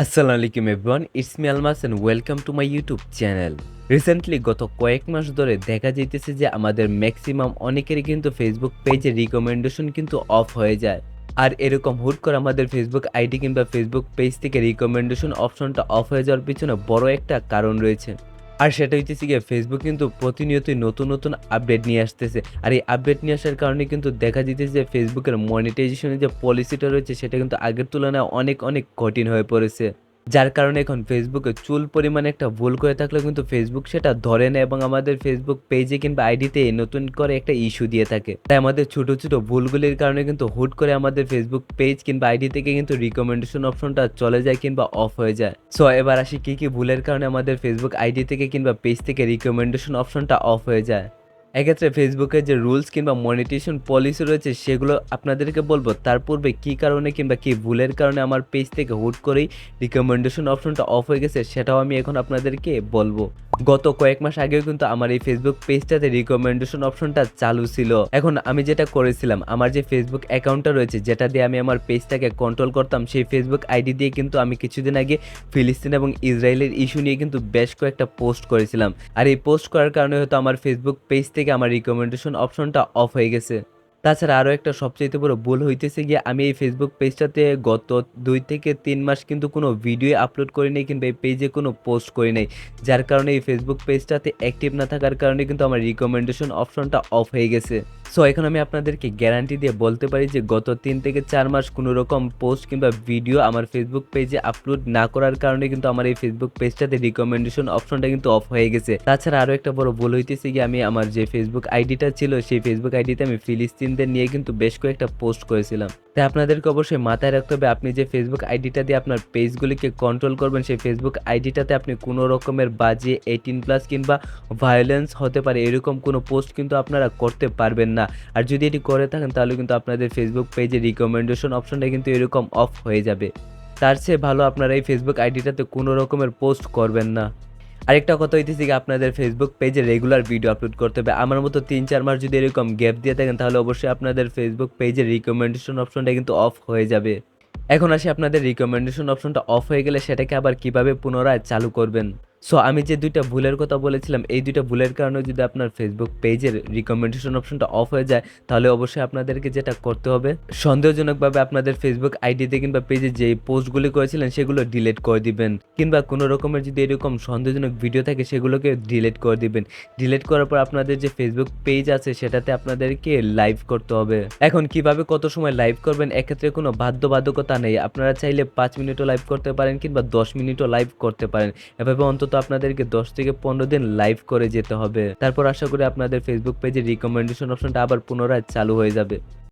আসসালামু আলাইকুম everyone, it's me Almas and welcome to my YouTube channel. Recently গত কয়েক মাস ধরে দেখা যাইতেছে যে আমাদের ম্যাক্সিমাম অনেকেরই কিন্তু ফেসবুক পেজে রিকমেন্ডেশন কিন্তু অফ হয়ে যায়। আর এরকম হুট করে আমাদের ফেসবুক আইডি কিংবা ফেসবুক পেজ থেকে রিকমেন্ডেশন অপশনটা অফ হয়ে যাওয়ার পিছনে বড় একটা কারণ রয়েছে। আর সেটা হইতেছে গিয়ে ফেসবুক কিন্তু প্রতিনিয়তই নতুন আপডেট নিয়ে আসতেছে। আর এই আপডেট নিয়ে আসার কারণে কিন্তু দেখা যাইতেছে যে ফেসবুকের মনিটাইজেশনের যে পলিসিটা রয়েছে সেটা কিন্তু আগের তুলনায় অনেক কঠিন হয়ে পড়েছে। যার কারণে এখন ফেসবুকে চুল পরিমাণে একটা ভুল করে থাকলেও কিন্তু ফেসবুক সেটা ধরে নেয় এবং আমাদের ফেসবুক পেজে কিংবা আইডিতে নতুন করে একটা ইস্যু দিয়ে থাকে। তাই আমাদের ছোট ভুলগুলির কারণে কিন্তু হুট করে আমাদের ফেসবুক পেজ কিংবা আইডি থেকে কিন্তু রিকমেন্ডেশন অপশনটা চলে যায় কিংবা অফ হয়ে যায়। সো এবার আসি কি ভুলের কারণে আমাদের ফেসবুক আইডি থেকে কিংবা পেজ থেকে রিকমেন্ডেশন অপশনটা অফ হয়ে যায়। এক্ষেত্রে ফেসবুকের যে রুলস কিংবা মনিটাইজেশন পলিসি রয়েছে সেগুলো আপনাদেরকে বলবো। তার পূর্বে কী কারণে কিংবা কী ভুলের কারণে আমার পেজ থেকে হুট করেই রিকমেন্ডেশন অপশনটা অফ হয়ে গেছে সেটাও আমি এখন আপনাদেরকে বলবো। গত কয়েক মাস আগেও কিন্তু আমার এই ফেসবুক পেজটাতে রিকমেন্ডেশন অপশনটা চালু ছিল। এখন আমি যেটা করেছিলাম, আমার যে ফেসবুক অ্যাকাউন্টটা রয়েছে যেটা দিয়ে আমি আমার পেজটাকে কন্ট্রোল করতাম, সেই ফেসবুক আইডি দিয়ে কিন্তু আমি কিছুদিন আগে ফিলিস্তিন এবং ইসরায়েলের ইস্যু নিয়ে কিন্তু বেশ কয়েকটা পোস্ট করেছিলাম। আর এই পোস্ট করার কারণে হয়তো আমার ফেসবুক পেজ থেকে আমার রিকমেন্ডেশন অপশনটা অফ হয়ে গেছে। তাছাড়া আরও একটা সবচাইতে বড় ভুল হইতেছে গিয়ে আমি এই ফেসবুক পেজটাতে গত ২ থেকে ৩ মাস কিন্তু কোনো ভিডিও আপলোড করি নাই কিংবা এই পেজে কোনো পোস্ট করি নাই। যার কারণে এই ফেসবুক পেজটাতে অ্যাক্টিভ না থাকার কারণে কিন্তু আমার রিকমেন্ডেশন অপশনটা অফ হয়ে গেছে। সো এখন আমি আপনাদেরকে গ্যারান্টি দিয়ে বলতে পারি যে গত ৩ থেকে ৪ মাস কোনো রকম পোস্ট কিংবা ভিডিও আমার ফেসবুক পেজে আপলোড না করার কারণে কিন্তু আমার এই ফেসবুক পেজটাতে রিকমেন্ডেশন অপশনটা কিন্তু অফ হয়ে গেছে। তাছাড়া আরও একটা বড় ভুল হইতেছে গিয়ে আমি আমার যে ফেসবুক আইডিটা ছিল সেই ফেসবুক আইডিতে আমি ফিলিস্তিনদের নিয়ে কিন্তু বেশ কয়েকটা পোস্ট করেছিলাম। তাই আপনাদেরকে অবশ্যই মাথায় রাখতে হবে, আপনি যে ফেসবুক আইডিটা দিয়ে আপনার পেজগুলিকে কন্ট্রোল করবেন সেই ফেসবুক আইডিটাতে আপনি কোনো রকমের বাজে 18+ কিংবা ভায়োলেন্স হতে পারে এরকম কোনো পোস্ট কিন্তু আপনারা করতে পারবেন না। আর যদি এটি করে থাকেন তাহলে কিন্তু আপনাদের ফেসবুক পেজে রিকমেন্ডেশন অপশনটা কিন্তু এরকম অফ হয়ে যাবে। তার চেয়ে ভালো আপনারা এই ফেসবুক আইডিটাতে কোনো রকমের পোস্ট করবেন না। আরেকটা কথা হইতেছে কি, আপনাদের ফেসবুক পেজে রেগুলার ভিডিও আপলোড করতে হবে। আমার মতো ৩-৪ মাস যদি এরকম গ্যাপ দিয়ে থাকেন তাহলে অবশ্যই আপনাদের ফেসবুক পেজের রিকমেন্ডেশন অপশনটা কিন্তু অফ হয়ে যাবে। এখন আসি আপনাদের রিকমেন্ডেশন অপশনটা অফ হয়ে গেলে সেটাকে আবার কিভাবে পুনরায় চালু করবেন। সো আমি যে ২টা ভুলের কথা বলেছিলাম এই ২টা ভুলের কারণে যদি আপনার ফেসবুক পেজের রিকমেন্ডেশন অপশনটা অফ হয়ে যায় তাহলে অবশ্যই আপনাদেরকে যেটা করতে হবে, সন্দেহজনকভাবে আপনাদের ফেসবুক আইডিতে কিংবা পেজে যে পোস্টগুলি করেছিলেন সেগুলো ডিলিট করে দিবেন। কিংবা কোনো রকমের যদি এরকম সন্দেহজনক ভিডিও থাকে সেগুলোকে ডিলিট করে দিবেন। ডিলিট করার পর আপনাদের যে ফেসবুক পেজ আছে সেটাতে আপনাদেরকে লাইভ করতে হবে। এখন কিভাবে কত সময় লাইভ করবেন এক্ষেত্রে কোনো বাধ্যবাধকতা নেই। আপনারা চাইলে ৫ মিনিটও লাইভ করতে পারেন কিংবা ১০ মিনিটও লাইভ করতে পারেন। এভাবে অন্তত আপনাদেরকে ১০ থেকে ১৫ দিন লাইভ করে যেতে হবে। তারপর আশা করি আপনাদের ফেসবুক পেজে রিকমেন্ডেশন অপশনটা আবার পুনরায় চালু হয়ে যাবে।